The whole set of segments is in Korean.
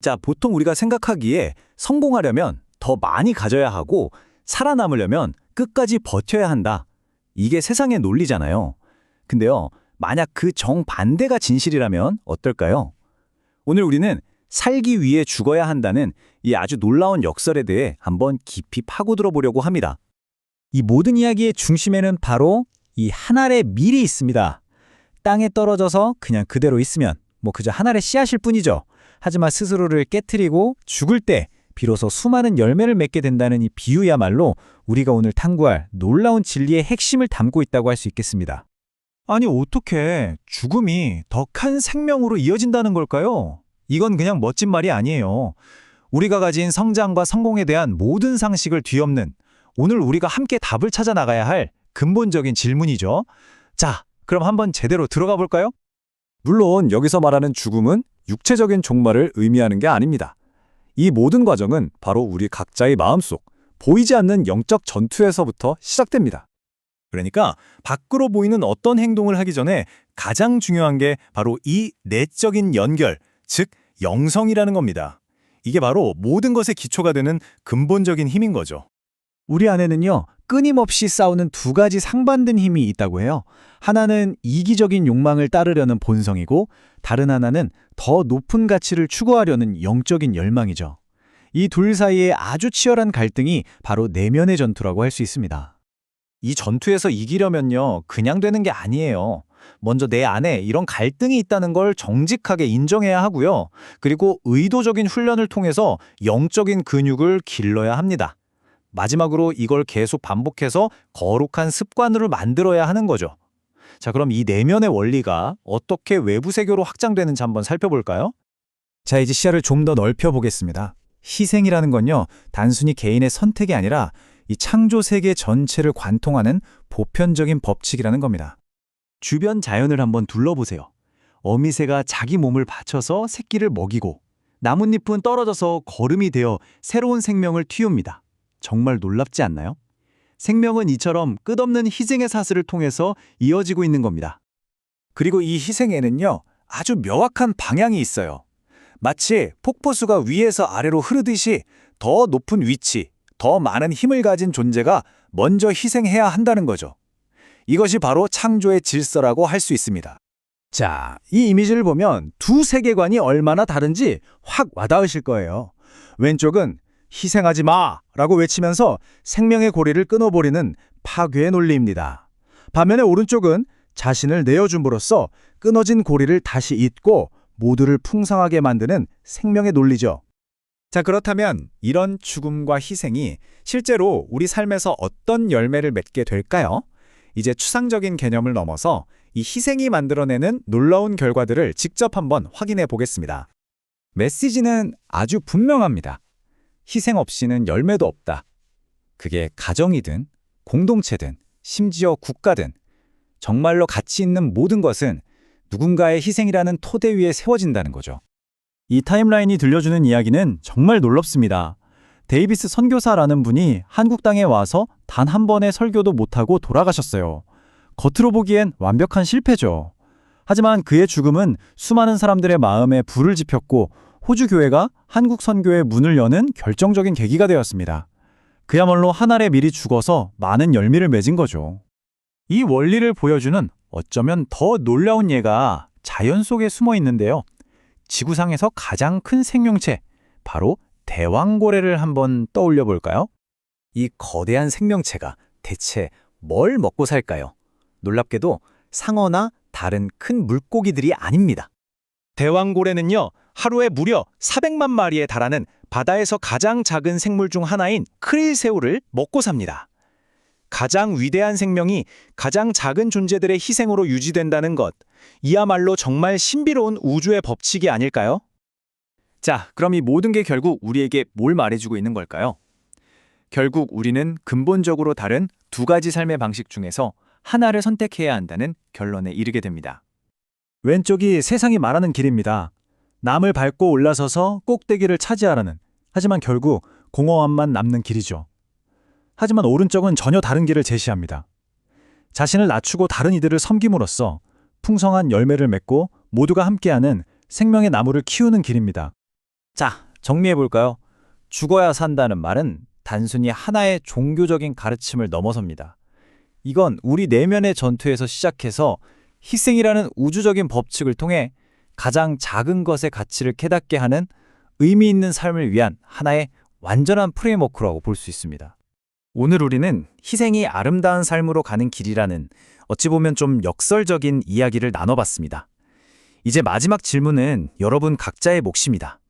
자, 보통 우리가 생각하기에 성공하려면 더 많이 가져야 하고 살아남으려면 끝까지 버텨야 한다. 이게 세상의 논리잖아요. 근데요, 만약 그 정반대가 진실이라면 어떨까요? 오늘 우리는 살기 위해 죽어야 한다는 이 아주 놀라운 역설에 대해 한번 깊이 파고들어 보려고 합니다. 이 모든 이야기의 중심에는 바로 이 한 알의 밀이 있습니다. 땅에 떨어져서 그냥 그대로 있으면 그저 한 알의 씨앗일 뿐이죠. 하지만 스스로를 깨트리고 죽을 때 비로소 수많은 열매를 맺게 된다는 이 비유야말로 우리가 오늘 탐구할 놀라운 진리의 핵심을 담고 있다고 할 수 있겠습니다. 아니, 어떻게 죽음이 더 큰 생명으로 이어진다는 걸까요? 이건 그냥 멋진 말이 아니에요. 우리가 가진 성장과 성공에 대한 모든 상식을 뒤엎는 오늘 우리가 함께 답을 찾아 나가야 할 근본적인 질문이죠. 자, 그럼 한번 제대로 들어가 볼까요? 물론 여기서 말하는 죽음은 육체적인 종말을 의미하는 게 아닙니다. 이 모든 과정은 바로 우리 각자의 마음속, 보이지 않는 영적 전투에서부터 시작됩니다. 그러니까 밖으로 보이는 어떤 행동을 하기 전에 가장 중요한 게 바로 이 내적인 연결, 즉 영성이라는 겁니다. 이게 바로 모든 것의 기초가 되는 근본적인 힘인 거죠. 우리 안에는요, 끊임없이 싸우는 두 가지 상반된 힘이 있다고 해요. 하나는 이기적인 욕망을 따르려는 본성이고, 다른 하나는 더 높은 가치를 추구하려는 영적인 열망이죠. 이 둘 사이에 아주 치열한 갈등이 바로 내면의 전투라고 할 수 있습니다. 이 전투에서 이기려면요, 그냥 되는 게 아니에요. 먼저 내 안에 이런 갈등이 있다는 걸 정직하게 인정해야 하고요. 그리고 의도적인 훈련을 통해서 영적인 근육을 길러야 합니다. 마지막으로 이걸 계속 반복해서 거룩한 습관으로 만들어야 하는 거죠. 자, 그럼 이 내면의 원리가 어떻게 외부 세계로 확장되는지 한번 살펴볼까요? 자, 이제 시야를 좀 더 넓혀보겠습니다. 희생이라는 건요, 단순히 개인의 선택이 아니라 이 창조 세계 전체를 관통하는 보편적인 법칙이라는 겁니다. 주변 자연을 한번 둘러보세요. 어미새가 자기 몸을 바쳐서 새끼를 먹이고 나뭇잎은 떨어져서 거름이 되어 새로운 생명을 틔웁니다. 정말 놀랍지 않나요? 생명은 이처럼 끝없는 희생의 사슬을 통해서 이어지고 있는 겁니다. 그리고 이 희생에는요, 아주 명확한 방향이 있어요. 마치 폭포수가 위에서 아래로 흐르듯이 더 높은 위치, 더 많은 힘을 가진 존재가 먼저 희생해야 한다는 거죠. 이것이 바로 창조의 질서라고 할 수 있습니다. 자, 이 이미지를 보면 두 세계관이 얼마나 다른지 확 와닿으실 거예요. 왼쪽은 희생하지 마! 라고 외치면서 생명의 고리를 끊어버리는 파괴의 논리입니다. 반면에 오른쪽은 자신을 내어줌으로써 끊어진 고리를 다시 잇고 모두를 풍성하게 만드는 생명의 논리죠. 자, 그렇다면 이런 죽음과 희생이 실제로 우리 삶에서 어떤 열매를 맺게 될까요? 이제 추상적인 개념을 넘어서 이 희생이 만들어내는 놀라운 결과들을 직접 한번 확인해 보겠습니다. 메시지는 아주 분명합니다. 희생 없이는 열매도 없다. 그게 가정이든 공동체든 심지어 국가든 정말로 가치 있는 모든 것은 누군가의 희생이라는 토대 위에 세워진다는 거죠. 이 타임라인이 들려주는 이야기는 정말 놀랍습니다. 데이비스 선교사라는 분이 한국 땅에 와서 단 한 번의 설교도 못하고 돌아가셨어요. 겉으로 보기엔 완벽한 실패죠. 하지만 그의 죽음은 수많은 사람들의 마음에 불을 지폈고 호주 교회가 한국 선교의 문을 여는 결정적인 계기가 되었습니다. 그야말로 한 알의 밀이 죽어서 많은 열매를 맺은 거죠. 이 원리를 보여주는 어쩌면 더 놀라운 예가 자연 속에 숨어 있는데요. 지구상에서 가장 큰 생명체, 바로 대왕고래를 한번 떠올려 볼까요? 이 거대한 생명체가 대체 뭘 먹고 살까요? 놀랍게도 상어나 다른 큰 물고기들이 아닙니다. 대왕고래는요, 하루에 무려 400만 마리에 달하는 바다에서 가장 작은 생물 중 하나인 크릴새우를 먹고 삽니다. 가장 위대한 생명이 가장 작은 존재들의 희생으로 유지된다는 것, 이야말로 정말 신비로운 우주의 법칙이 아닐까요? 자, 그럼 이 모든 게 결국 우리에게 뭘 말해주고 있는 걸까요? 결국 우리는 근본적으로 다른 두 가지 삶의 방식 중에서 하나를 선택해야 한다는 결론에 이르게 됩니다. 왼쪽이 세상이 말하는 길입니다. 남을 밟고 올라서서 꼭대기를 차지하라는, 하지만 결국 공허함만 남는 길이죠. 하지만 오른쪽은 전혀 다른 길을 제시합니다. 자신을 낮추고 다른 이들을 섬김으로써 풍성한 열매를 맺고 모두가 함께하는 생명의 나무를 키우는 길입니다. 자, 정리해볼까요? 죽어야 산다는 말은 단순히 하나의 종교적인 가르침을 넘어섭니다. 이건 우리 내면의 전투에서 시작해서 희생이라는 우주적인 법칙을 통해 가장 작은 것의 가치를 깨닫게 하는 의미 있는 삶을 위한 하나의 완전한 프레임워크라고 볼 수 있습니다. 오늘 우리는 희생이 아름다운 삶으로 가는 길이라는 어찌 보면 좀 역설적인 이야기를 나눠봤습니다. 이제 마지막 질문은 여러분 각자의 몫입니다.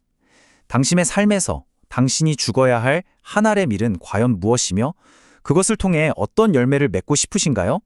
당신의 삶에서 당신이 죽어야 할 한 알의 밀은 과연 무엇이며 그것을 통해 어떤 열매를 맺고 싶으신가요?